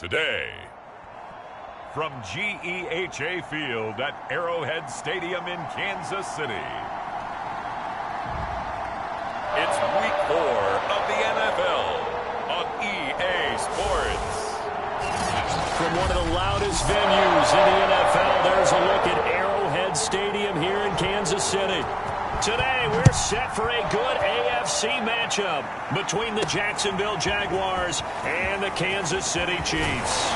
today. From GEHA Field at Arrowhead Stadium in Kansas City, it's Week 4 of the NFL on EA Sports. From one of the loudest venues in the NFL, there's a look at Arrowhead Stadium here in Kansas City. Today, we're set for a good AFC matchup between the Jacksonville Jaguars and the Kansas City Chiefs.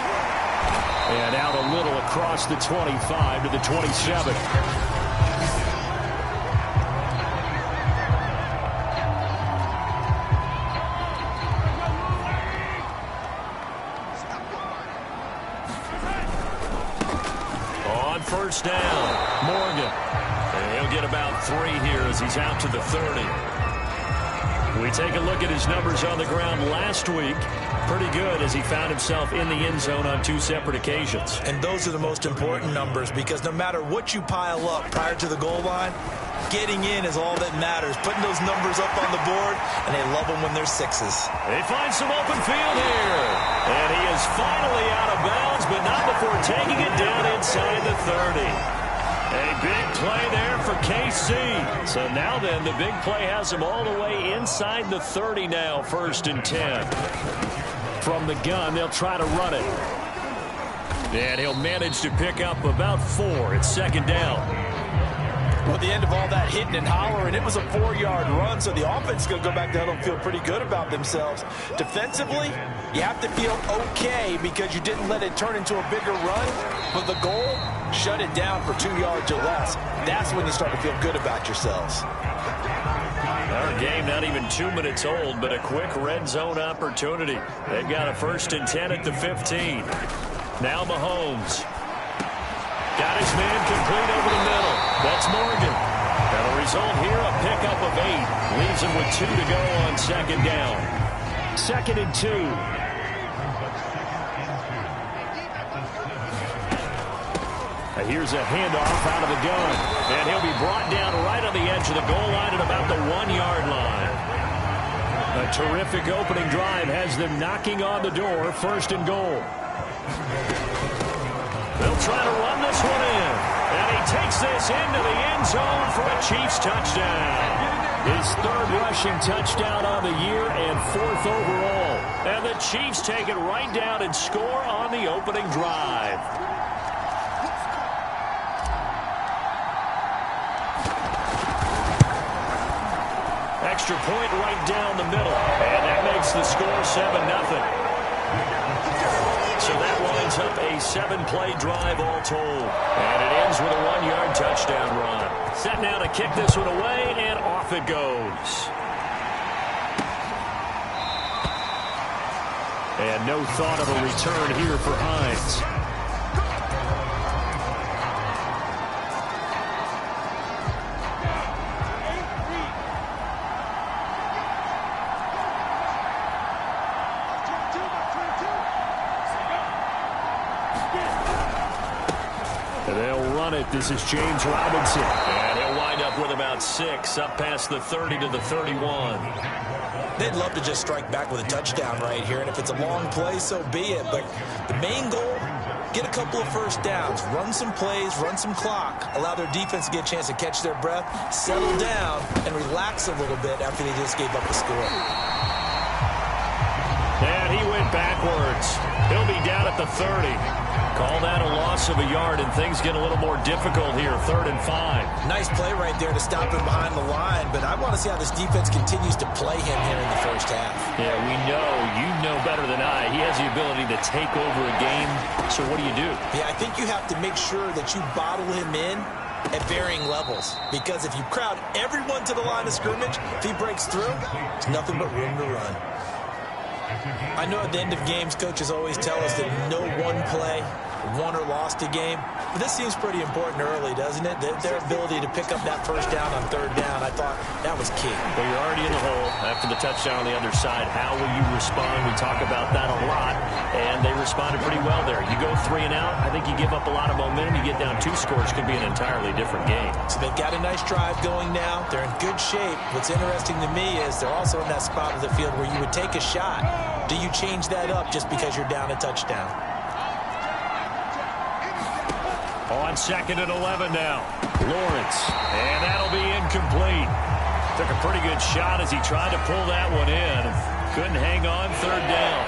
And out a little across the 25 to the 27. On first down, Morgan. And he'll get about 3 here as he's out to the 30. We take a look at his numbers on the ground last week. Pretty good as he found himself in the end zone on 2 separate occasions. And those are the most important numbers because no matter what you pile up prior to the goal line, getting in is all that matters. Putting those numbers up on the board, and they love them when they're 6s. They find some open field here. And he is finally out of bounds, but not before taking it down inside the 30. A big play there for KC. So now then, the big play has him all the way inside the 30 now, 1st and 10. From the gun, they'll try to run it. And he'll manage to pick up about 4. It's 2nd down. Well, at the end of all that hitting and hollering, it was a 4-yard run, so the offense is going to go back down and feel pretty good about themselves. Defensively, you have to feel okay because you didn't let it turn into a bigger run, but the goal, shut it down for 2 yards or less. That's when you start to feel good about yourselves. Our game not even 2 minutes old, but a quick red zone opportunity. They've got a 1st and 10 at the 15. Now Mahomes. Got his man complete over the middle. That's Morgan. And the result here, a pickup of 8. Leaves him with 2 to go on 2nd down. 2nd and 2. Here's a handoff out of the gun. And he'll be brought down right on the edge of the goal line at about the 1-yard line. A terrific opening drive has them knocking on the door. 1st and goal. They'll try to run this one in. And he takes this into the end zone for a Chiefs touchdown. His 3rd rushing touchdown on the year and 4th overall. And the Chiefs take it right down and score on the opening drive. Extra point right down the middle. And that makes the score 7-0. So that winds up a 7-play drive all told. And it ends with a 1-yard touchdown run. Set now to kick this one away, and off it goes. And no thought of a return here for Hines. This is James Robinson. And he'll wind up with about 6, up past the 30 to the 31. They'd love to just strike back with a touchdown right here, and if it's a long play, so be it. But the main goal, get a couple of 1st downs, run some plays, run some clock, allow their defense to get a chance to catch their breath, settle down, and relax a little bit after they just gave up the score. And he went backwards. He'll be down at the 30. Call that a loss of a yard, and things get a little more difficult here. 3rd and 5. Nice play right there to stop him behind the line, but I want to see how this defense continues to play him here in the 1st half. Yeah, we know. You know better than I. He has the ability to take over a game, so what do you do? Yeah, I think you have to make sure that you bottle him in at varying levels, because if you crowd everyone to the line of scrimmage, if he breaks through, there's nothing but room to run. I know at the end of games, coaches always tell us that no one play won or lost a game, but this seems pretty important early, doesn't it? Their ability to pick up that 1st down on 3rd down, I thought that was key. Well, you're already in the hole after the touchdown on the other side. How will you respond? We talk about that a lot, and they responded pretty well there. You go 3 and out, I think you give up a lot of momentum. You get down 2 scores, could be an entirely different game. So they've got a nice drive going now. They're in good shape. What's interesting to me is they're also in that spot of the field where you would take a shot do you change that up just because you're down a touchdown? On 2nd and 11 now. Lawrence. And that'll be incomplete. Took a pretty good shot as he tried to pull that one in. Couldn't hang on. 3rd down.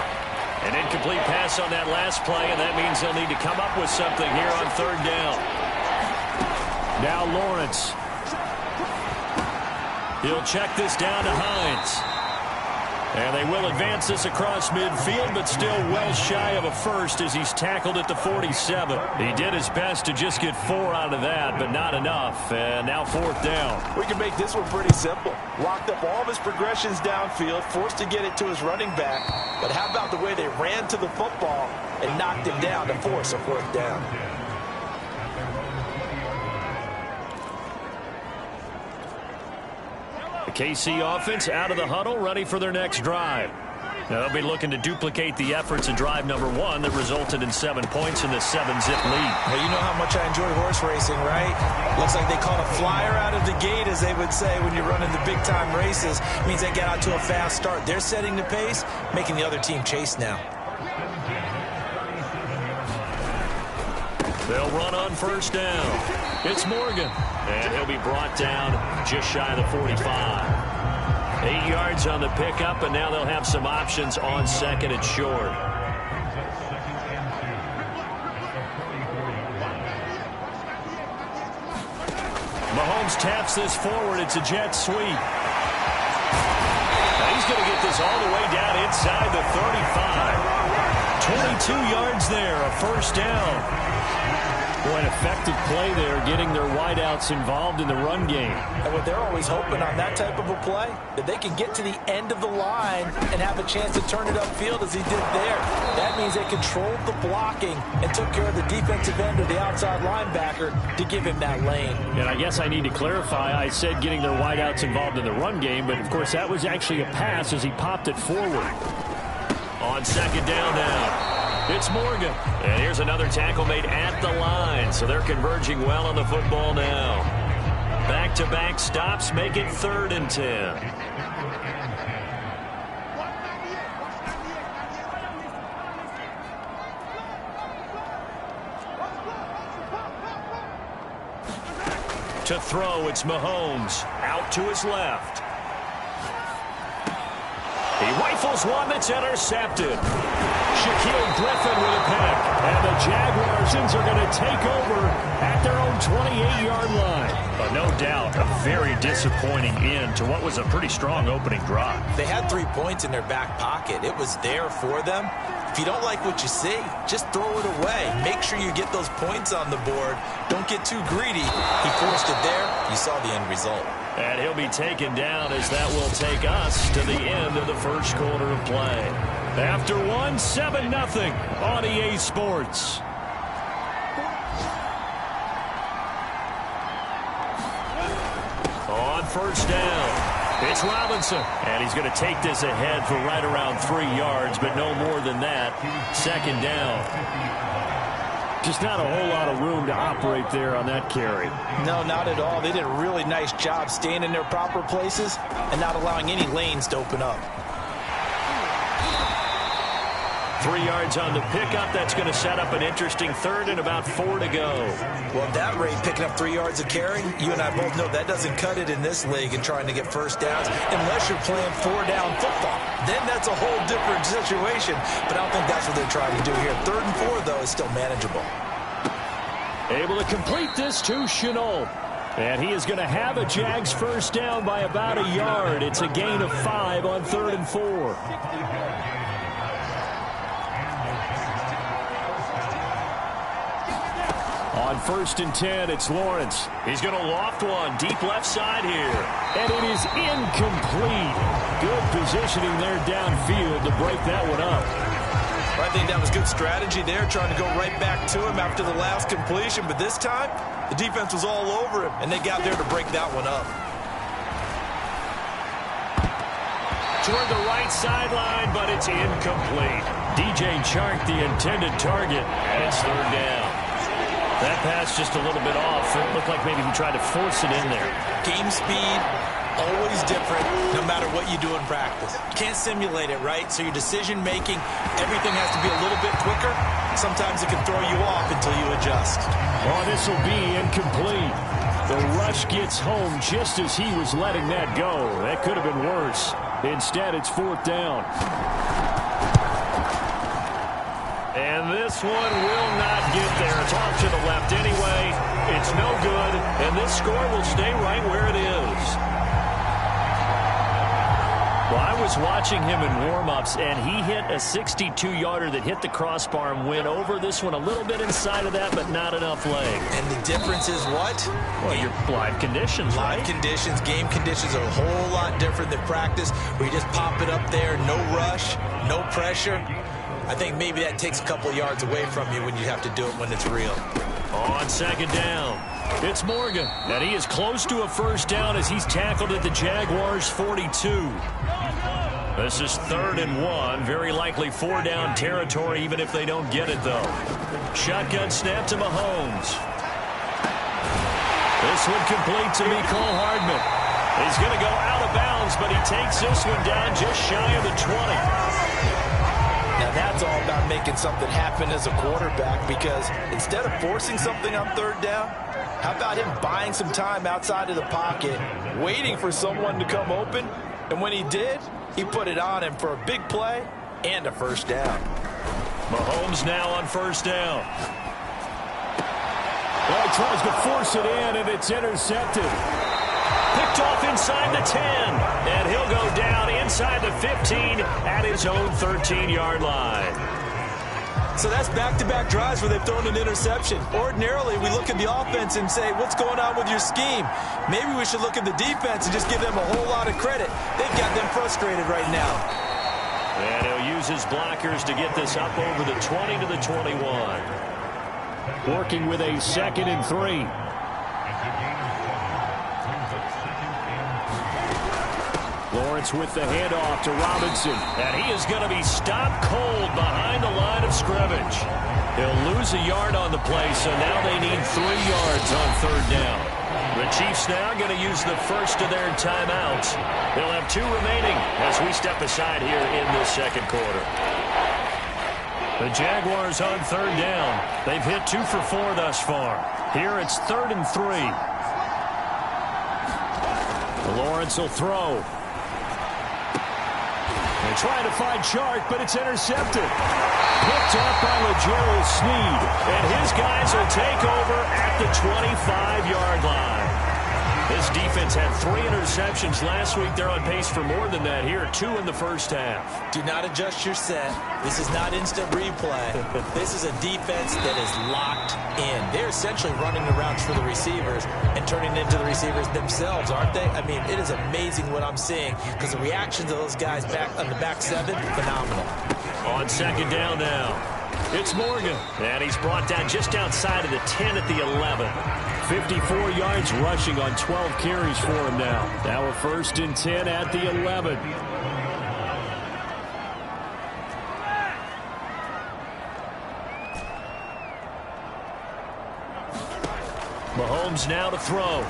An incomplete pass on that last play, and that means they'll need to come up with something here on 3rd down. Now Lawrence. He'll check this down to Hines. And they will advance this across midfield, but still well shy of a first as he's tackled at the 47. He did his best to just get 4 out of that, but not enough. And now 4th down. We can make this one pretty simple. Locked up all of his progressions downfield, forced to get it to his running back. But how about the way they ran to the football and knocked him down to force a 4th down? The KC offense out of the huddle, ready for their next drive. Now they'll be looking to duplicate the efforts of drive number 1 that resulted in 7 points in the 7-zip lead. Well, you know how much I enjoy horse racing, right? Looks like they caught a flyer out of the gate, as they would say when you're running the big-time races. It means they get out to a fast start. They're setting the pace, making the other team chase now. They'll run on 1st down. It's Morgan, and he'll be brought down just shy of the 45. 8 yards on the pickup, and now they'll have some options on 2nd and short. Mahomes taps this forward. It's a jet sweep. Now he's going to get this all the way down inside the 35. 22 yards there, a 1st down. Boy, an effective play there, getting their wideouts involved in the run game. And what they're always hoping on that type of a play, that they can get to the end of the line and have a chance to turn it upfield as he did there. That means they controlled the blocking and took care of the defensive end or the outside linebacker to give him that lane. And I guess I need to clarify, I said getting their wideouts involved in the run game, but of course that was actually a pass as he popped it forward. On 2nd down now. It's Morgan. And here's another tackle made at the line. So they're converging well on the football now. Back-to-back stops make it 3rd and 10. To throw, it's Mahomes. Out to his left. He rifles one that's intercepted. Shaquille Griffin with a pick. And the Jaguars are going to take over at their own 28-yard line. But no doubt, a very disappointing end to what was a pretty strong opening drive. They had 3 points in their back pocket. It was there for them. If you don't like what you see, just throw it away. Make sure you get those points on the board. Don't get too greedy. He forced it there. You saw the end result. And he'll be taken down as that will take us to the end of the 1st quarter of play. After 7-0 on EA Sports. On 1st down, it's Robinson. And he's going to take this ahead for right around 3 yards, but no more than that. 2nd down. Just not a whole lot of room to operate there on that carry. No, not at all. They did a really nice job staying in their proper places and not allowing any lanes to open up. 3 yards on the pickup. That's going to set up an interesting 3rd and about 4 to go. Well, at that rate, picking up 3 yards of carry, you and I both know that doesn't cut it in this league and trying to get 1st downs unless you're playing 4-down football. Then that's a whole different situation. But I don't think that's what they're trying to do here. 3rd and 4, though, is still manageable. Able to complete this to Chenault. And he is going to have a Jags 1st down by about a yard. It's a gain of 5 on 3rd and 4. On 1st and 10, it's Lawrence. He's going to loft one deep left side here. And it is incomplete. Good positioning there downfield to break that one up. I think that was good strategy there, trying to go right back to him after the last completion. But this time, the defense was all over him, and they got there to break that one up. Toward the right sideline, but it's incomplete. DJ Chark, the intended target, and it's 3rd down. That pass just a little bit off. It looked like maybe he tried to force it in there. Game speed, always different no matter what you do in practice. You can't simulate it, right? So your decision-making, everything has to be a little bit quicker. Sometimes it can throw you off until you adjust. Oh, this will be incomplete. The rush gets home just as he was letting that go. That could have been worse. Instead, it's 4th down. And this one will not get there. It's off to the left anyway. It's no good, and this score will stay right where it is. Well, I was watching him in warm-ups, and he hit a 62-yarder that hit the crossbar and went over. This one a little bit inside of that, but not enough leg. And the difference is what? Well, your live conditions, right? Live conditions, game conditions are a whole lot different than practice, where you just pop it up there, no rush, no pressure. I think maybe that takes a couple yards away from you when you have to do it when it's real. On 2nd down, it's Morgan, and he is close to a 1st down as he's tackled at the Jaguars' 42. This is 3rd and 1, very likely 4-down territory, even if they don't get it, though. Shotgun snap to Mahomes. This one complete to Mecole Hardman. He's going to go out of bounds, but he takes this one down just shy of the 20. Now, that's all about making something happen as a quarterback, because instead of forcing something on 3rd down, how about him buying some time outside of the pocket, waiting for someone to come open, and when he did, he put it on him for a big play and a 1st down. Mahomes now on 1st down. Well, he tries to force it in, and it's intercepted. Picked off inside the 10, and he'll go down inside the 15 at his own 13-yard line. So that's back-to-back drives where they've thrown an interception. Ordinarily, we look at the offense and say, what's going on with your scheme? Maybe we should look at the defense and just give them a whole lot of credit. They've got them frustrated right now. And he'll use his blockers to get this up over the 20 to the 21. Working with a 2nd and 3. Lawrence with the handoff to Robinson. And he is going to be stopped cold behind the line of scrimmage. He'll lose a yard on the play, so now they need 3 yards on 3rd down. The Chiefs now going to use the first of their timeouts. They'll have 2 remaining as we step aside here in this 2nd quarter. The Jaguars on 3rd down. They've hit 2 for 4 thus far. Here it's 3rd and 3. Lawrence will throw. They're trying to find Chark, but it's intercepted. Picked up by LeGerald Sneed, and his guys will take over at the 25-yard line. This defense had 3 interceptions last week. They're on pace for more than that here, 2 in the 1st half. Do not adjust your set. This is not instant replay. This is a defense that is locked in. They're essentially running the routes for the receivers and turning it into the receivers themselves, aren't they? I mean, it is amazing what I'm seeing, because the reactions of those guys back on the back 7, phenomenal. On 2nd down now, it's Morgan, and he's brought down just outside of the 10 at the 11. 54 yards rushing on 12 carries for him now. Now a 1st and 10 at the 11. Mahomes now to throw.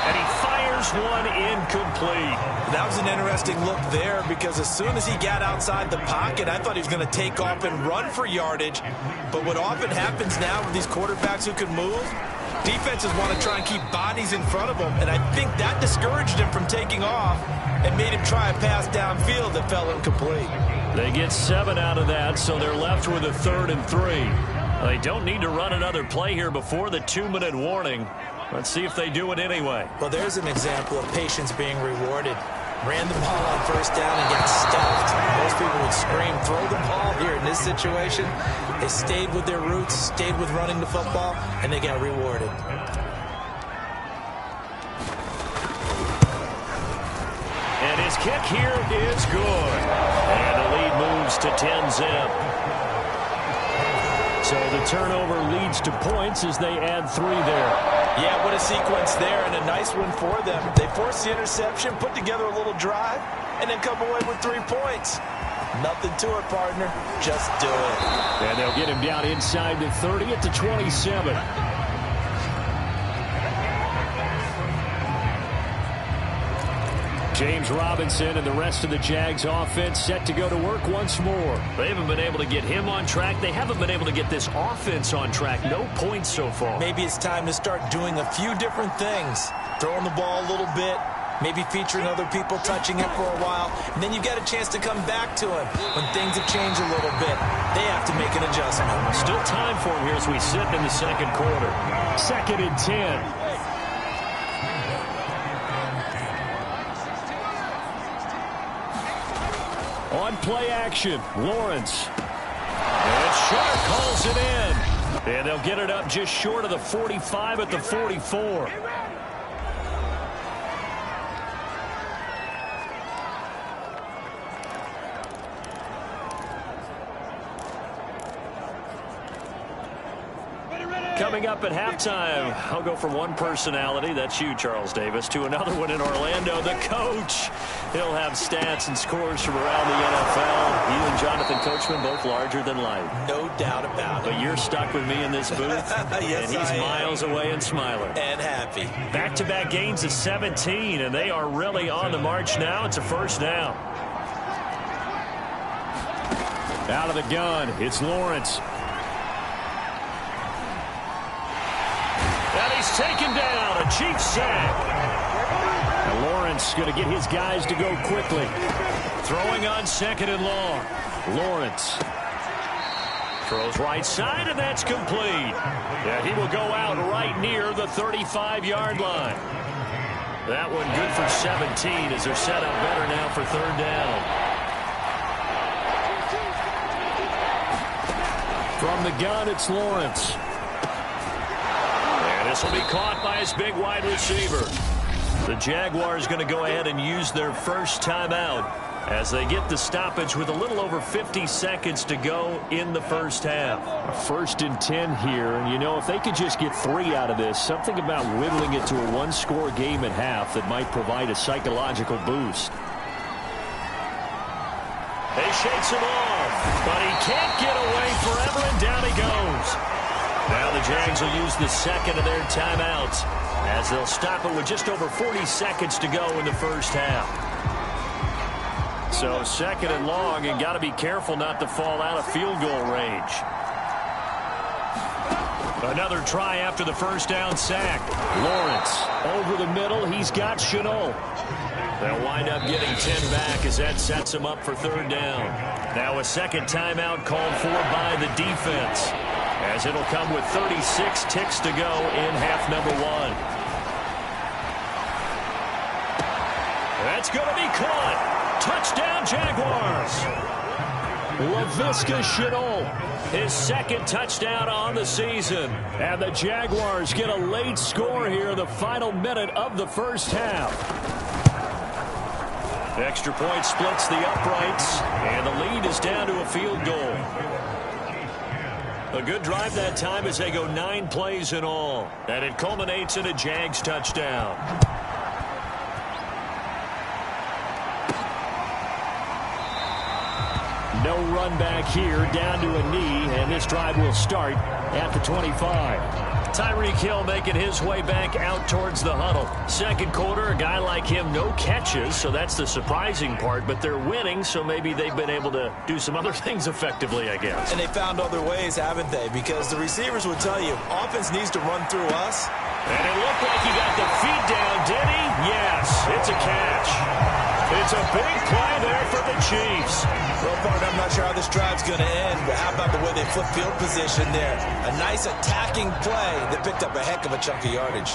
And he fires one incomplete. That was an interesting look there, because as soon as he got outside the pocket, I thought he was going to take off and run for yardage. But what often happens now with these quarterbacks who can move, defenses want to try and keep bodies in front of them. And I think that discouraged him from taking off and made him try a pass downfield that fell incomplete. They get 7 out of that, so they're left with a 3rd and 3. They don't need to run another play here before the 2-minute warning. Let's see if they do it anyway. Well, there's an example of patience being rewarded. Ran the ball on 1st down and got stuffed. Most people would scream, throw the ball. Here in this situation, they stayed with their roots, stayed with running the football, and they got rewarded. And his kick here is good. And the lead moves to 10-zip. So the turnover leads to points as they add 3 there. Yeah, what a sequence there, and a nice one for them. They forced the interception, put together a little drive, and then come away with 3 points. Nothing to it, partner. Just do it. And they'll get him down inside the 30 at the 27. James Robinson and the rest of the Jags offense set to go to work once more. They haven't been able to get him on track. They haven't been able to get this offense on track. No points so far. Maybe it's time to start doing a few different things. Throwing the ball a little bit, maybe featuring other people touching it for a while, and then you get a chance to come back to him when things have changed a little bit. They have to make an adjustment. Still time for him here as we sit in the second quarter. 2nd and 10. On play action, Lawrence. And Sharp calls it in. And they'll get it up just short of the 45 at the 44. Coming up at halftime, I'll go from one personality, that's you, Charles Davis, to another one in Orlando, the coach. He'll have stats and scores from around the NFL. You and Jonathan Coachman, both larger than life. No doubt about it. But you're stuck with me in this booth, yes, and he's miles away and smiling. And happy. Back-to-back gains of 17, and they are really on the march now. It's a first down. Out of the gun, it's Lawrence. And he's taken down, a Chiefs sack. And Lawrence going to get his guys to go quickly. Throwing on 2nd and long. Lawrence throws right side, and that's complete. Yeah, he will go out right near the 35-yard line. That one good for 17 as they're set up better now for 3rd down. From the gun, it's Lawrence. And this will be caught by his big wide receiver. The Jaguars going to go ahead and use their first timeout as they get the stoppage with a little over 50 seconds to go in the first half. 1st and 10 here, and you know, if they could just get 3 out of this, something about whittling it to a one-score game at half that might provide a psychological boost. He shakes him off, but he can't get away forever, and down he goes. Now the Jags will use the second of their timeouts as they'll stop it with just over 40 seconds to go in the first half. So 2nd and long, and got to be careful not to fall out of field goal range. Another try after the first down sack. Lawrence over the middle. He's got Shenault. They'll wind up getting 10 back as that sets him up for 3rd down. Now a second timeout called for by the defense, as it'll come with 36 ticks to go in half number 1. That's going to be caught. Touchdown, Jaguars. Laviska Shenault, his 2nd touchdown on the season. And the Jaguars get a late score here in the final minute of the first half. Extra point splits the uprights, and the lead is down to a field goal. A good drive that time as they go 9 plays in all, and it culminates in a Jags touchdown. No run back here, down to a knee, and this drive will start at the 25. Tyreek Hill making his way back out towards the huddle. Second quarter, a guy like him, no catches, so that's the surprising part, but they're winning, so maybe they've been able to do some other things effectively, I guess. And they found other ways, haven't they? Because the receivers would tell you, offense needs to run through us. And it looked like he got the feet down, did he? Yes, it's a catch. It's a big play there for the Chiefs. Well, partner, I'm not sure how this drive's going to end, but how about the way they flip field position there? A nice attacking play that picked up a heck of a chunk of yardage.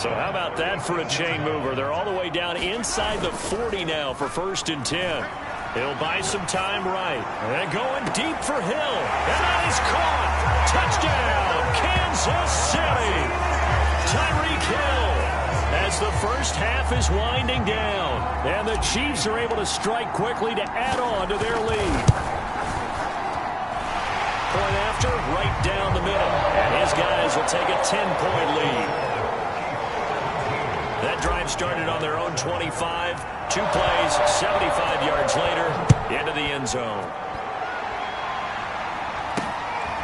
So how about that for a chain mover? They're all the way down inside the 40 now for 1st and 10. He'll buy some time right. And going deep for Hill. And that is caught. Touchdown, Kansas City. Tyreek Hill, as the first half is winding down. And the Chiefs are able to strike quickly to add on to their lead. Point after, right down the middle. And his guys will take a 10-point lead. That drive started on their own 25. 2 plays, 75 yards later, into the end zone.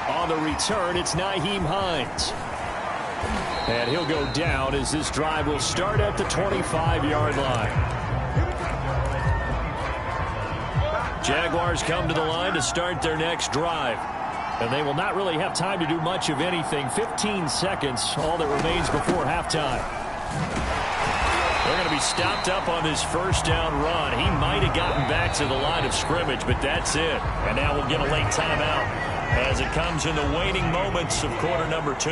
On the return, it's Nyheim Hines. And he'll go down as this drive will start at the 25-yard line. Jaguars come to the line to start their next drive. And they will not really have time to do much of anything. 15 seconds, all that remains before halftime. They're going to be stopped up on this first down run. He might have gotten back to the line of scrimmage, but that's it. And now we'll get a late timeout as it comes in the waning moments of quarter number 2.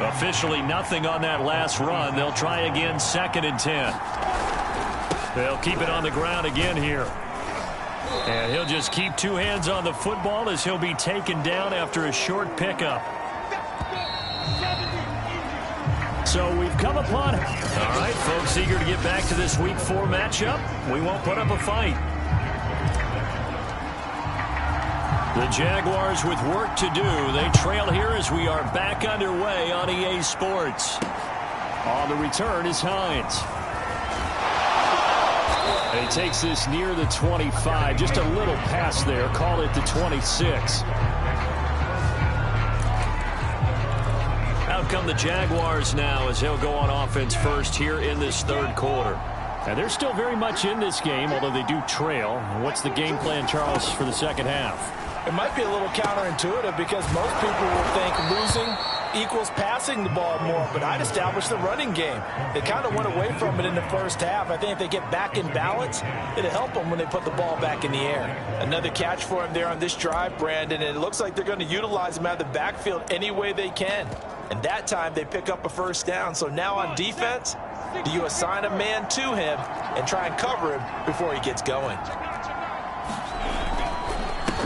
Officially nothing on that last run. They'll try again, 2nd and 10. They'll keep it on the ground again here. And he'll just keep 2 hands on the football as he'll be taken down after a short pickup. So we've come upon it. All right, folks, eager to get back to this Week 4 matchup. We won't put up a fight. The Jaguars with work to do. They trail here as we are back underway on EA Sports. On the return is Haynes. And he takes this near the 25. Just a little pass there. Call it the 26. Out come the Jaguars now as they'll go on offense first here in this third quarter. And they're still very much in this game, although they do trail. What's the game plan, Charles, for the second half? It might be a little counterintuitive because most people will think losing equals passing the ball more, but I'd establish the running game. They kind of went away from it in the first half. I think if they get back in balance, it'll help them when they put the ball back in the air. Another catch for him there on this drive, Brandon, and it looks like they're going to utilize him out of the backfield any way they can. And that time they pick up a first down. So now on defense, do you assign a man to him and try and cover him before he gets going?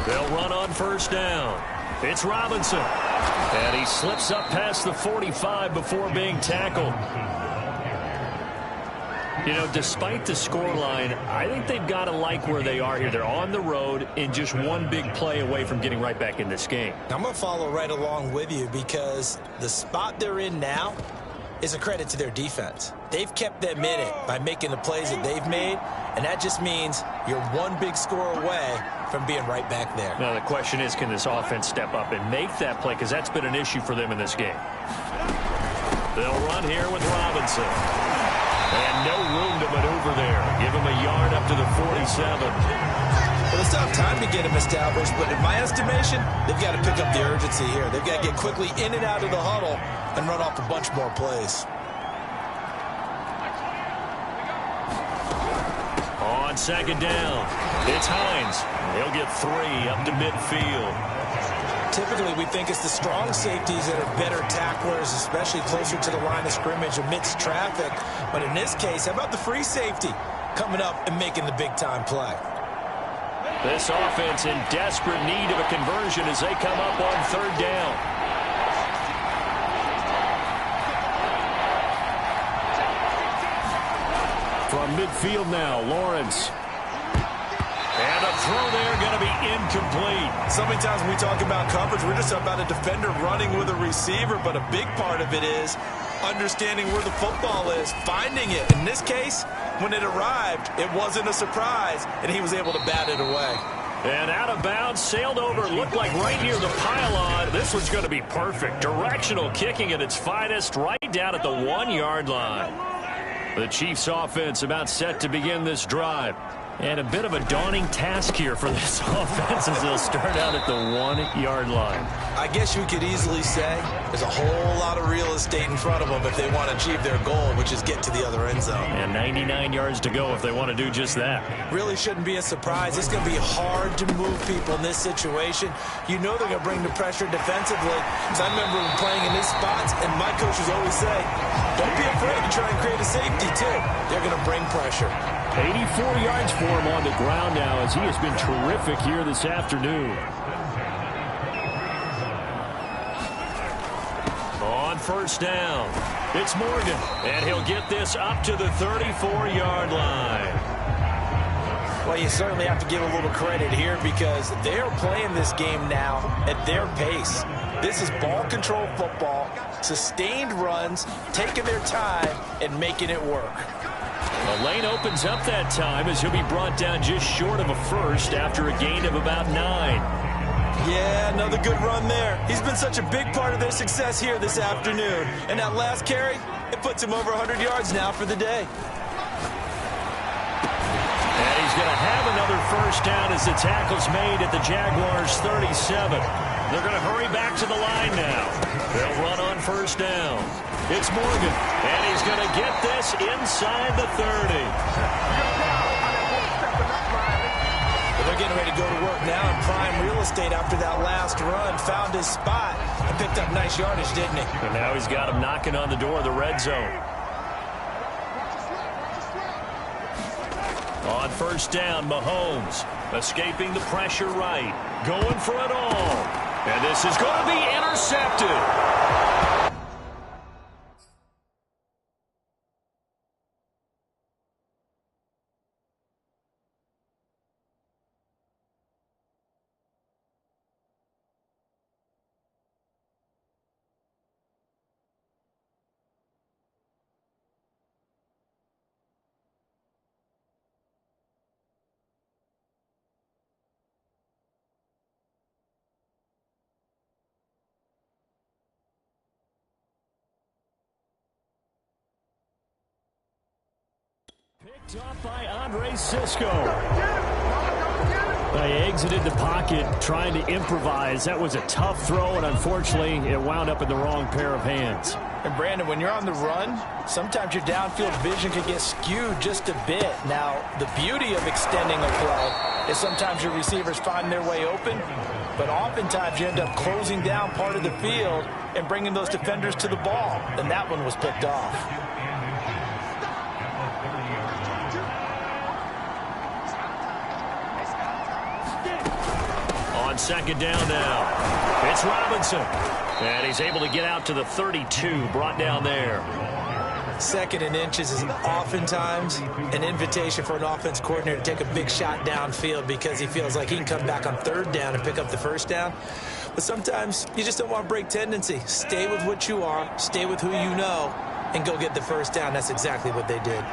They'll run on first down. It's Robinson. And he slips up past the 45 before being tackled. You know, despite the scoreline, I think they've got to like where they are here. They're on the road and just one big play away from getting right back in this game. I'm going to follow right along with you because the spot they're in now is a credit to their defense. They've kept them in it by making the plays that they've made, and that just means you're one big score away from being right back there. Now, the question is, can this offense step up and make that play? Because that's been an issue for them in this game. They'll run here with Robinson. And no room to maneuver there. Give him a yard up to the 47. Well, they still have time to get him established, but in my estimation, they've got to pick up the urgency here. They've got to get quickly in and out of the huddle and run off a bunch more plays. On second down, it's Haynes. He'll get 3 up to midfield. Typically, we think it's the strong safeties that are better tacklers, especially closer to the line of scrimmage amidst traffic. But in this case, how about the free safety coming up and making the big-time play? This offense in desperate need of a conversion as they come up on third down. From midfield now, Lawrence. And a throw there going to be incomplete. So many times when we talk about coverage, we're just about a defender running with a receiver, but a big part of it is understanding where the football is, finding it. In this case, when it arrived, it wasn't a surprise, and he was able to bat it away. And out of bounds, sailed over, looked like right near the pylon. This one's going to be perfect. Directional kicking at its finest, right down at the 1-yard line. The Chiefs' offense about set to begin this drive. And a bit of a daunting task here for this offense as they'll start out at the 1-yard line. I guess you could easily say there's a whole lot of real estate in front of them if they want to achieve their goal, which is get to the other end zone. And 99 yards to go if they want to do just that. Really shouldn't be a surprise. It's going to be hard to move people in this situation. You know they're going to bring the pressure defensively. Because I remember playing in these spots, and my coaches always say, don't be afraid to try and create a safety, too. They're going to bring pressure. 84 yards for him on the ground now as he has been terrific here this afternoon. On first down, it's Morgan, and he'll get this up to the 34-yard line. Well, you certainly have to give a little credit here because they're playing this game now at their pace. This is ball control football, sustained runs, taking their time, and making it work. The lane opens up that time as he'll be brought down just short of a first after a gain of about 9. Yeah, another good run there. He's been such a big part of their success here this afternoon. And that last carry, it puts him over 100 yards now for the day. And he's he's going to have another first down as the tackle's made at the Jaguars' 37. They're going to hurry back to the line now. They'll run on first down. It's Morgan, and he's going to get this inside the 30. They're getting ready to go to work now in prime real estate after that last run. Found his spot and picked up nice yardage, didn't he? And now he's got him knocking on the door of the red zone. On first down, Mahomes escaping the pressure right. Going for it all. And this is going to be intercepted. Picked up by Andre Cisco. He exited the pocket trying to improvise. That was a tough throw, and unfortunately, it wound up in the wrong pair of hands. And, Brandon, when you're on the run, sometimes your downfield vision can get skewed just a bit. Now, the beauty of extending a play is sometimes your receivers find their way open, but oftentimes you end up closing down part of the field and bringing those defenders to the ball, and that one was picked off. On second down now, it's Robinson. And he's able to get out to the 32, brought down there. Second and inches is oftentimes an invitation for an offense coordinator to take a big shot downfield because he feels like he can come back on third down and pick up the first down. But sometimes you just don't want to break tendency. Stay with what you are, stay with who you know, and go get the first down. That's exactly what they did.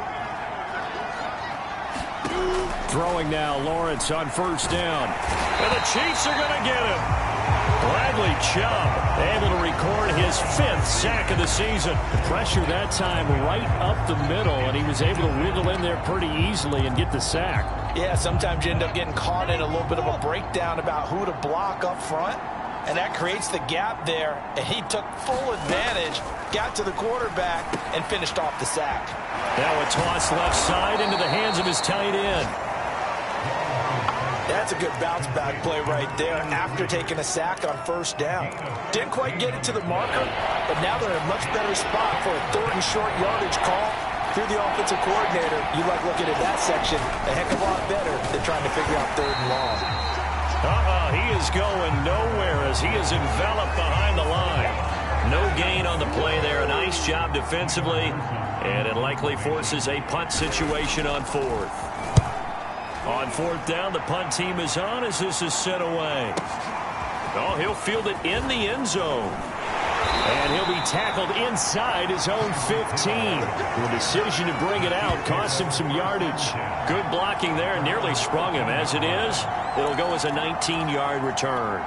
Throwing now, Lawrence on first down. And the Chiefs are going to get him. Bradley Chubb able to record his 5th sack of the season. The pressure that time right up the middle, and he was able to wiggle in there pretty easily and get the sack. Yeah, sometimes you end up getting caught in a little bit of a breakdown about who to block up front, and that creates the gap there, and he took full advantage, got to the quarterback, and finished off the sack. Now a toss left side into the hands of his tight end. That's a good bounce-back play right there after taking a sack on first down. Didn't quite get it to the marker, but now they're in a much better spot for a third and short yardage call. Through the offensive coordinator, you like looking at that section a heck of a lot better than trying to figure out third and long. He is going nowhere as he is enveloped behind the line. No gain on the play there. Nice job defensively, and it likely forces a punt situation on fourth. On fourth down, the punt team is on as this is sent away. Oh, he'll field it in the end zone. And he'll be tackled inside his own 15. The decision to bring it out cost him some yardage. Good blocking there, nearly sprung him. As it is, it'll go as a 19-yard return.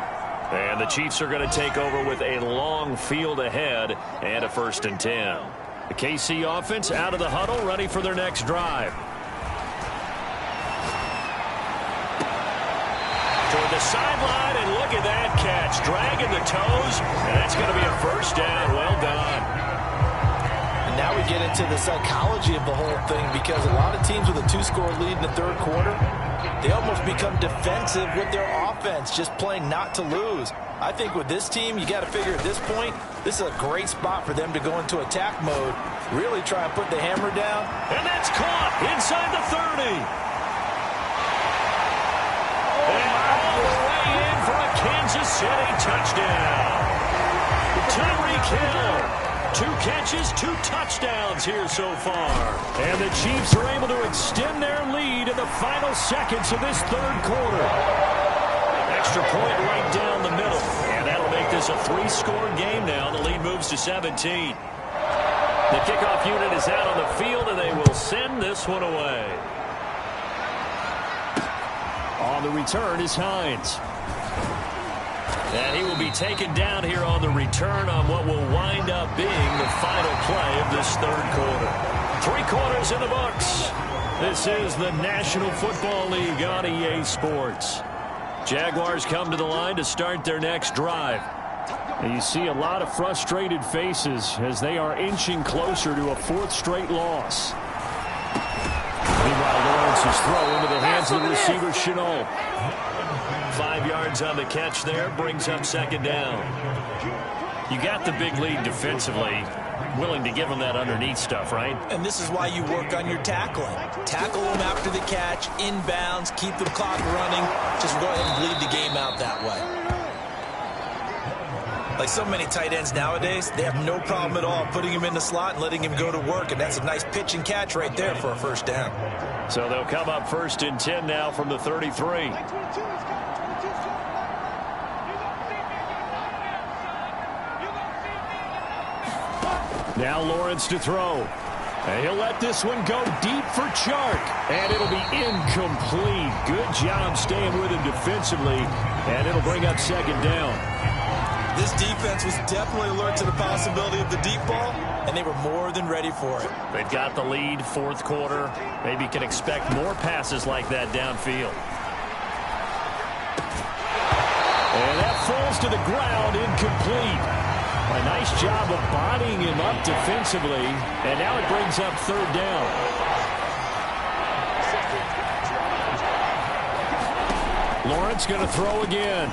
And the Chiefs are going to take over with a long field ahead and a 1st and 10. The KC offense out of the huddle, ready for their next drive. Toward the sideline, and look at that catch. Dragging the toes, and that's going to be a first down. Well done. And now we get into the psychology of the whole thing, because a lot of teams with a 2-score lead in the third quarter, they almost become defensive with their offense, just playing not to lose. I think with this team, you got to figure at this point, this is a great spot for them to go into attack mode, really try and put the hammer down. And that's caught inside the 30. Kansas City touchdown. Tyreek Hill. 2 catches, 2 touchdowns here so far. And the Chiefs are able to extend their lead in the final seconds of this third quarter. Extra point right down the middle. And that'll make this a 3-score game now. The lead moves to 17. The kickoff unit is out on the field, and they will send this one away. On the return is Hines. And he will be taken down here on the return on what will wind up being the final play of this third quarter. 3 quarters in the books. This is the National Football League on EA Sports. Jaguars come to the line to start their next drive. And you see a lot of frustrated faces as they are inching closer to a fourth straight loss. Meanwhile, Lawrence's throw into the hands of the receiver, Chenault. 5 yards on the catch there, brings up second down. You got the big lead defensively. Willing to give them that underneath stuff, right? And this is why you work on your tackling. Tackle them after the catch, inbounds, keep the clock running. Just go ahead and bleed the game out that way. Like so many tight ends nowadays, they have no problem at all putting him in the slot and letting him go to work, and that's a nice pitch and catch right there for a first down. So they'll come up 1st and 10 now from the 33. Now Lawrence to throw. And he'll let this one go deep for Chark. And it'll be incomplete. Good job staying with him defensively. And it'll bring up second down. This defense was definitely alert to the possibility of the deep ball, and they were more than ready for it. They've got the lead, fourth quarter. Maybe can expect more passes like that downfield. And that falls to the ground, incomplete. A nice job of bodying him up defensively, and now it brings up third down. Lawrence going to throw again.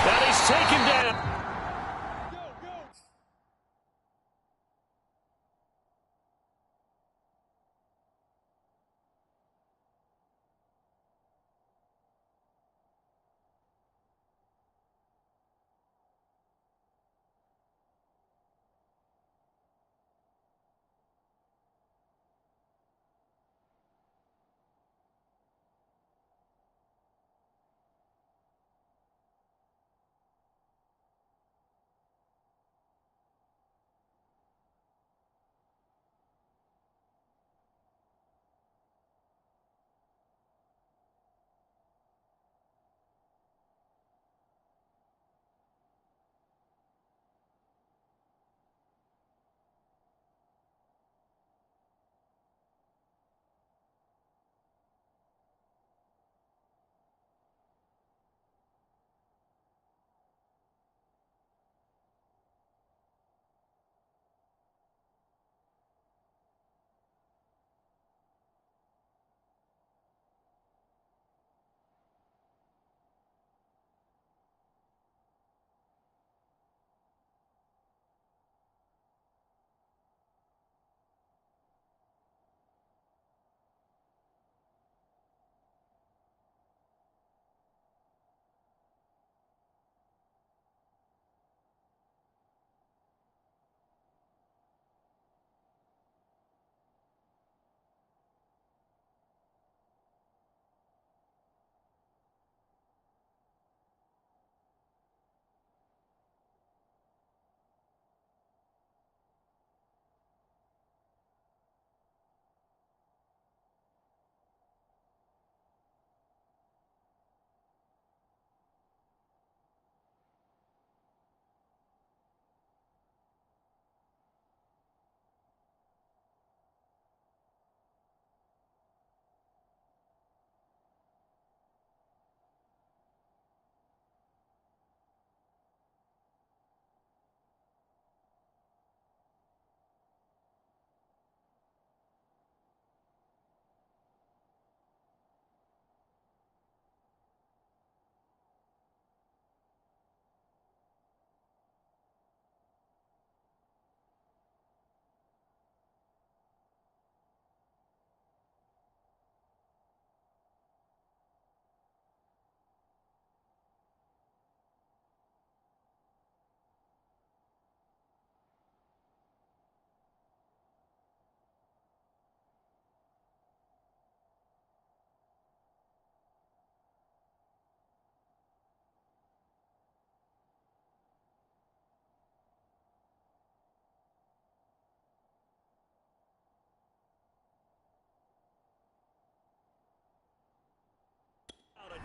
And he's taken down.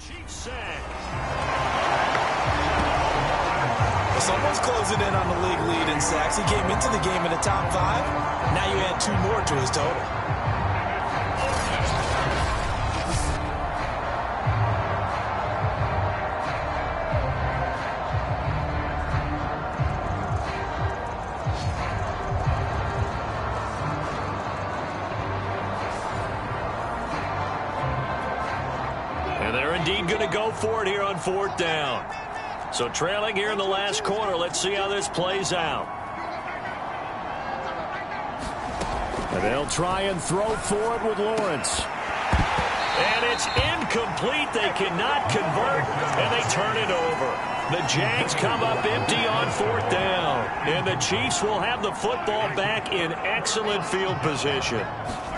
Chiefs sack. Someone's closing in on the league lead in sacks. He came into the game in the top 5. Now you add 2 more to his total. indeed going to go for it here on 4th down. So trailing here in the last quarter. Let's see how this plays out. And they'll try and throw for it with Lawrence. And it's incomplete. They cannot convert, and they turn it over. The Jags come up empty on 4th down, and the Chiefs will have the football back in excellent field position.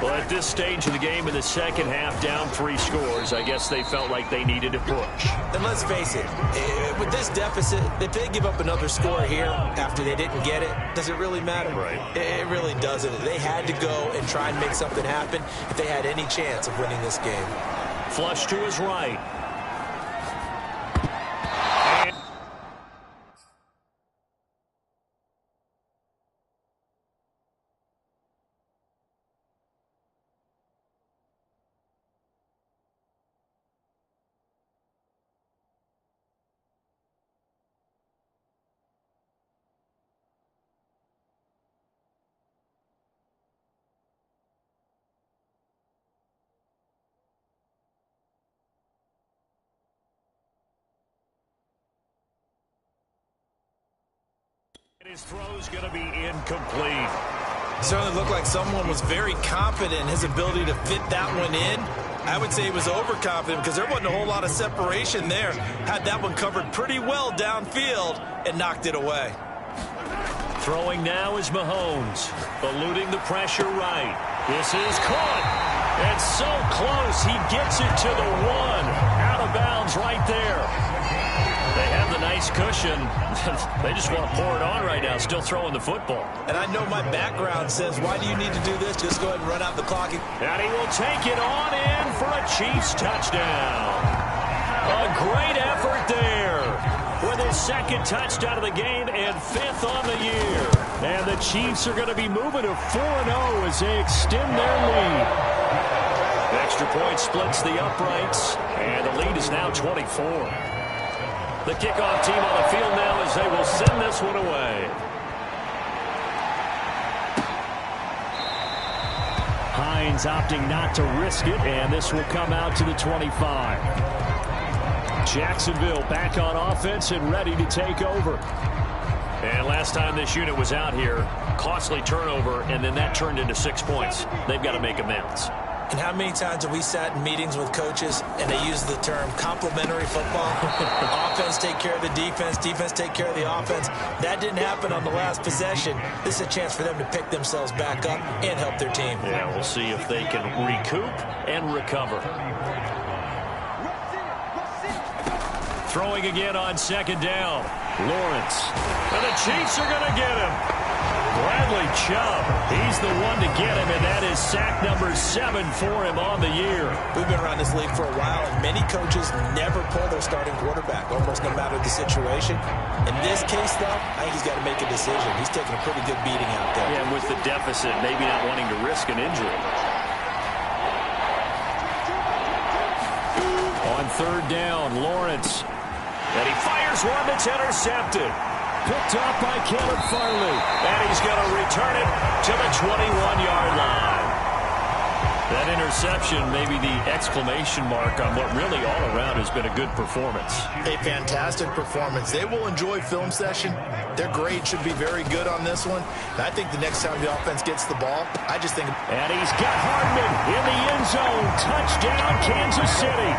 Well, at this stage of the game in the second half, down 3 scores, I guess they felt like they needed to push. And let's face it, with this deficit, if they give up another score here after they didn't get it, does it really matter? Right. It really doesn't. They had to go and try and make something happen if they had any chance of winning this game. Flush to his right. His throw's going to be incomplete. It certainly looked like someone was very confident in his ability to fit that one in. I would say he was overconfident because there wasn't a whole lot of separation there. Had that one covered pretty well downfield and knocked it away. Throwing now is Mahomes, eluding the pressure right. This is caught. And so close, he gets it to the 1. Out of bounds right there. They have the nice cushion. They just want to pour it on right now, still throwing the football. And I know my background says, why do you need to do this? Just go ahead and run out the clock. And he will take it on in for a Chiefs touchdown. A great effort there with his 2nd touchdown of the game and 5th on the year. And the Chiefs are going to be moving to 4-0 as they extend their lead. The extra point splits the uprights, and the lead is now 24. The kickoff team on the field now as they will send this one away. Hines opting not to risk it, and this will come out to the 25. Jacksonville back on offense and ready to take over. And last time this unit was out here, costly turnover, and then that turned into 6 points. They've got to make amends. And how many times have we sat in meetings with coaches and they use the term complementary football? Offense take care of the defense, defense take care of the offense. That didn't happen on the last possession. This is a chance for them to pick themselves back up and help their team. Yeah, we'll see if they can recoup and recover. Throwing again on 2nd down. Lawrence. And the Chiefs are going to get him. Bradley Chubb, he's the one to get him, and that is sack number 7 for him on the year. We've been around this league for a while, and many coaches never pull their starting quarterback, almost no matter the situation. In this case, though, I think he's got to make a decision. He's taking a pretty good beating out there. Yeah, and with the deficit, maybe not wanting to risk an injury. On 3rd down, Lawrence. And he fires one that's intercepted. Picked up by Caleb Farley. And he's going to return it to the 21-yard line. That interception, maybe the exclamation mark on what really all around has been a good performance. A fantastic performance. They will enjoy film session. Their grade should be very good on this one. And I think the next time the offense gets the ball, I just think... And he's got Hardman in the end zone. Touchdown, Kansas City.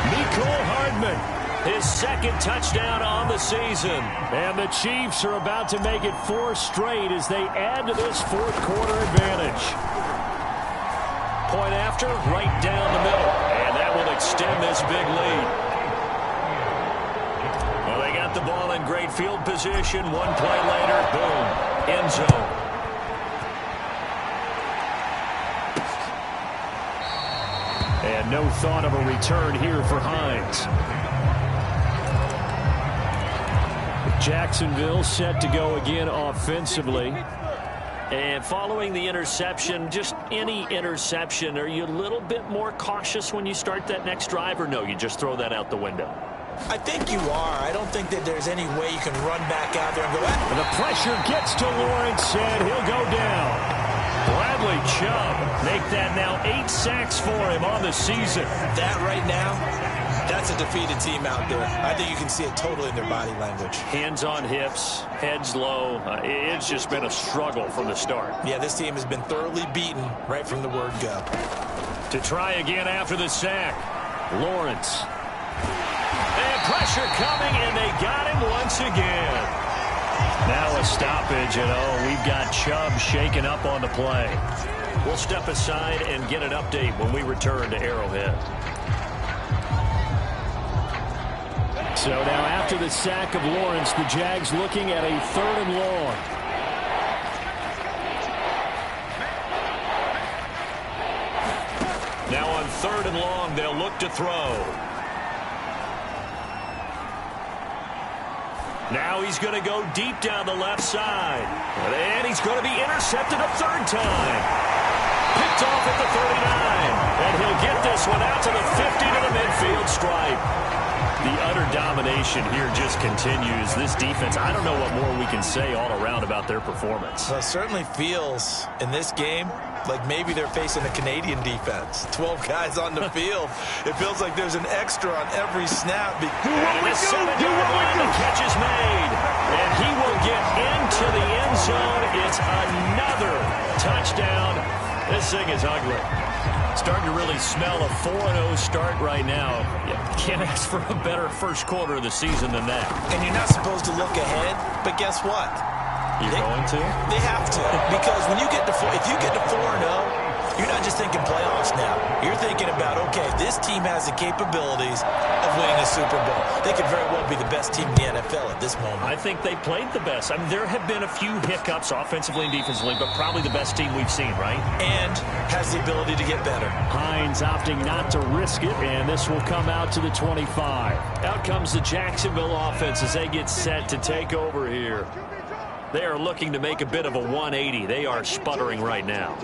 Mecole Hardman. His 2nd touchdown on the season. And the Chiefs are about to make it 4 straight as they add to this 4th quarter advantage. Point after, right down the middle. And that will extend this big lead. Well, they got the ball in great field position. 1 play later, boom, end zone. And no thought of a return here for Hines. Jacksonville set to go again offensively. And following the interception, just any interception, are you a little bit more cautious when you start that next drive, or no, you just throw that out the window? I think you are. I don't think that there's any way you can run back out there and go, and the pressure gets to Lawrence, and he'll go down. Bradley Chubb make that now 8 sacks for him on the season. That right now, that's a defeated team out there. I think you can see it totally in their body language. Hands on hips, heads low. It's just been a struggle from the start. Yeah, this team has been thoroughly beaten right from the word go. To try again after the sack, Lawrence. And pressure coming, and they got him once again. Now a stoppage, and we've got Chubb shaken up on the play. We'll step aside and get an update when we return to Arrowhead. So now after the sack of Lawrence, the Jags looking at a 3rd and long. Now on 3rd and long, they'll look to throw. Now he's going to go deep down the left side. And he's going to be intercepted a 3rd time. Picked off at the 39. And he'll get this one out to the 50 to the midfield stripe. The utter domination here just continues. This defense, I don't know what more we can say all around about their performance. Well, it certainly feels in this game like maybe they're facing a Canadian defense. 12 guys on the field. It feels like there's an extra on every snap. And the 7-yard line, the catch is made. And he will get into the end zone. It's another touchdown. This thing is ugly. Starting to really smell a 4-0 start right now. You can't ask for a better first quarter of the season than that. And you're not supposed to look ahead, but guess what? You're going to? They have to. Because when you get to if you get to 4-0, you're not just thinking playoffs now. You're thinking about, okay, this team has the capabilities of winning a Super Bowl. They could very well be the best team in the NFL at this moment. I think they played the best. I mean, there have been a few hiccups offensively and defensively, but probably the best team we've seen, right? And has the ability to get better. Hines opting not to risk it, and this will come out to the 25. Out comes the Jacksonville offense as they get set to take over here. They are looking to make a bit of a 180. They are sputtering right now.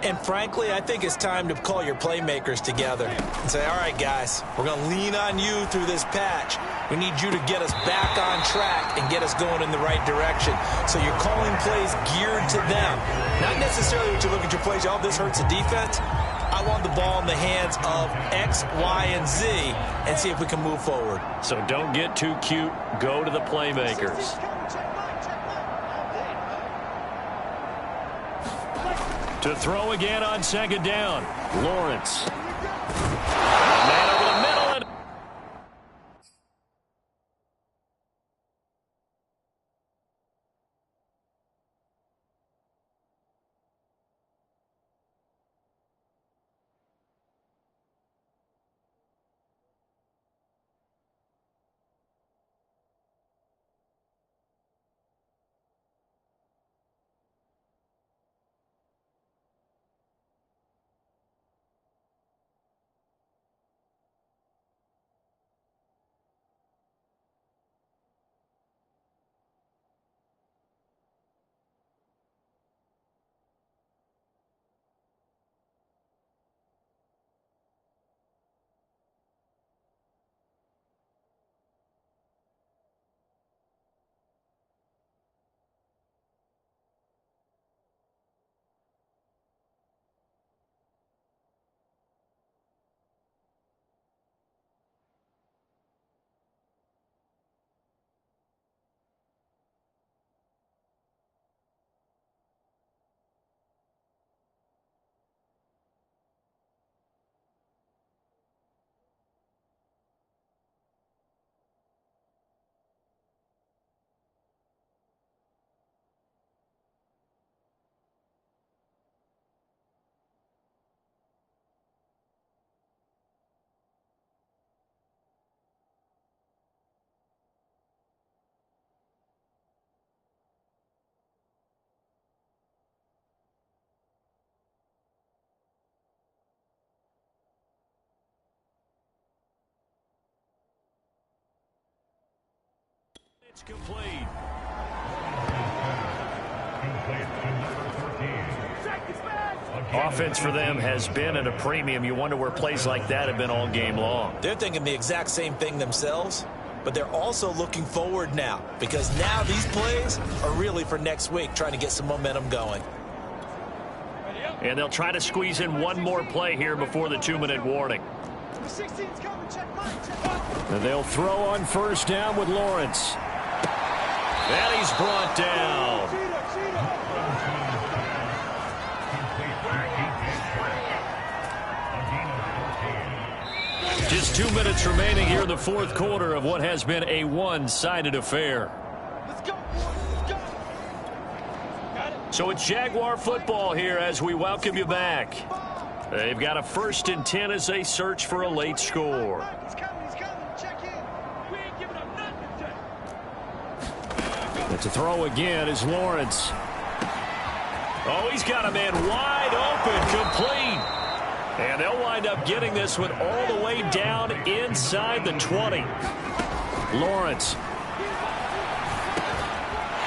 And frankly, I think it's time to call your playmakers together and say, all right, guys, we're going to lean on you through this patch. We need you to get us back on track and get us going in the right direction. So you're calling plays geared to them. Not necessarily when you look at your plays, oh, this hurts the defense. I want the ball in the hands of X, Y, and Z and see if we can move forward. So don't get too cute. Go to the playmakers. To throw again on 2nd down. Lawrence. Man over the middle. And it's complete. Offense for them has been at a premium. You wonder where plays like that have been all game long. They're thinking the exact same thing themselves, but they're also looking forward now because now these plays are really for next week, trying to get some momentum going. And they'll try to squeeze in one more play here before the 2-minute warning. And they'll throw on first down with Lawrence. And he's brought down. Just 2 minutes remaining here in the fourth quarter of what has been a one-sided affair. So it's Jaguar football here as we welcome you back. They've got a 1st and 10 as they search for a late score. And to throw again is Lawrence. Oh, he's got a man wide open, complete. And they'll wind up getting this one all the way down inside the 20. Lawrence.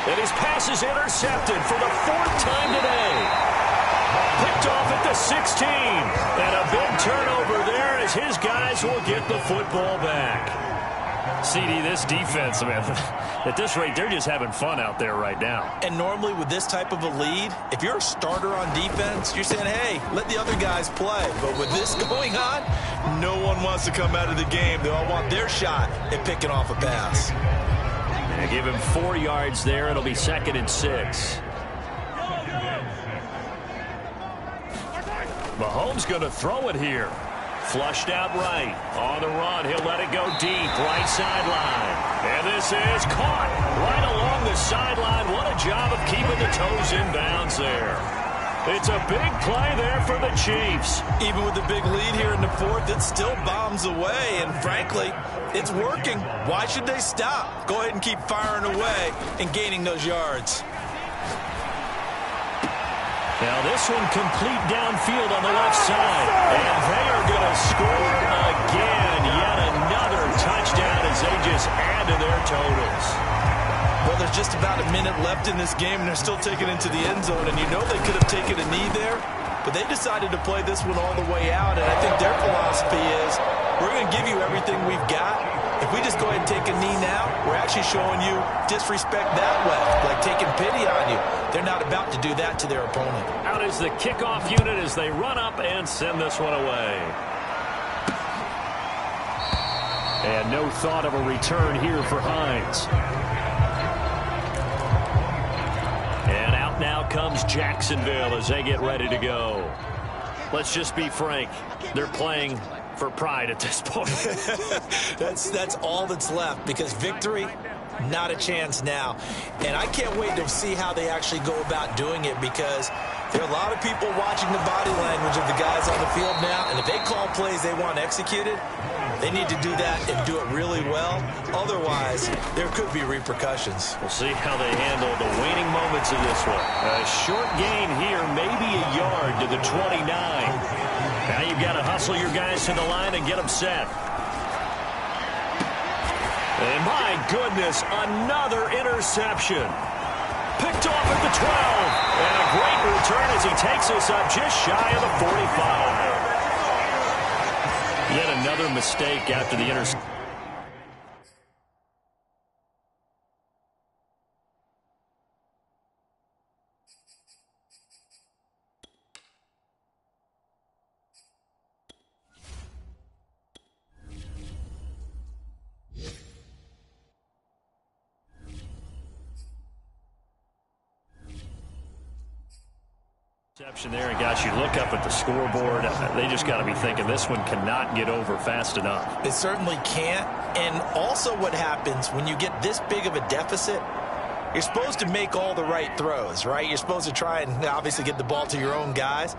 And his pass is intercepted for the 4th time today. Picked off at the 16. And a big turnover there as his guys will get the football back. CD, this defense, man, at this rate, they're just having fun out there right now. And normally with this type of a lead, if you're a starter on defense, you're saying, hey, let the other guys play. But with this going on, no one wants to come out of the game. They all want their shot at picking off a pass. They give him 4 yards there. It'll be 2nd and 6. Mahomes going to throw it here. Flushed out right. On the run, he'll let it go deep. Right sideline. And this is caught right along the sideline. What a job of keeping the toes in bounds there. It's a big play there for the Chiefs. Even with the big lead here in the 4th, it still bombs away. And frankly, it's working. Why should they stop? Go ahead and keep firing away and gaining those yards. Now this one complete downfield on the left side. And they are going to score again. Yet another touchdown as they just add to their totals. Well, there's just about a minute left in this game, and they're still taking it into the end zone. And you know they could have taken a knee there, but they decided to play this one all the way out. And I think their philosophy is, we're going to give you everything we've got. If we just go ahead and take a knee now, we're actually showing you disrespect that way, like taking pity on you. They're not about to do that to their opponent. Out is the kickoff unit as they run up and send this one away. And no thought of a return here for Hines. And out now comes Jacksonville as they get ready to go. Let's just be frank. They're playing for pride at this point. That's all that's left, because victory, not a chance now. And I can't wait to see how they actually go about doing it, because there are a lot of people watching the body language of the guys on the field now, and if they call plays they want executed, they need to do that and do it really well. Otherwise, there could be repercussions. We'll see how they handle the waning moments of this one. A short gain here, maybe a yard to the 29. Now you've got to hustle your guys to the line and get them set. And my goodness, another interception. Picked off at the 12. And a great return as he takes us up just shy of the 45. Yet another mistake after the interception. There, and guys, you look up at the scoreboard, they just got to be thinking this one cannot get over fast enough. It certainly can't. And also what happens when you get this big of a deficit, you're supposed to make all the right throws, right? You're supposed to try and obviously get the ball to your own guys.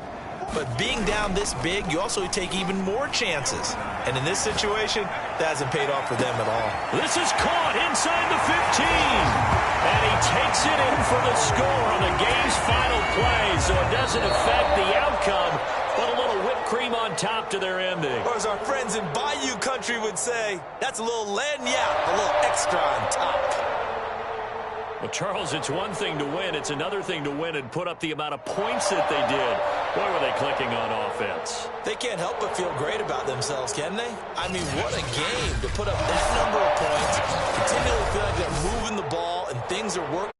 But being down this big, you also take even more chances. And in this situation, that hasn't paid off for them at all. This is caught inside the 15. And he takes it in for the score on the game's final play. So it doesn't affect the outcome, but a little whipped cream on top to their ending. Or as our friends in Bayou Country would say, that's a little lagniappe, a little extra on top. Well, Charles, it's one thing to win. It's another thing to win and put up the amount of points that they did. Boy, were they clicking on offense. They can't help but feel great about themselves, can they? I mean, what a game to put up that number of points, continually feel like they're moving the ball and things are working.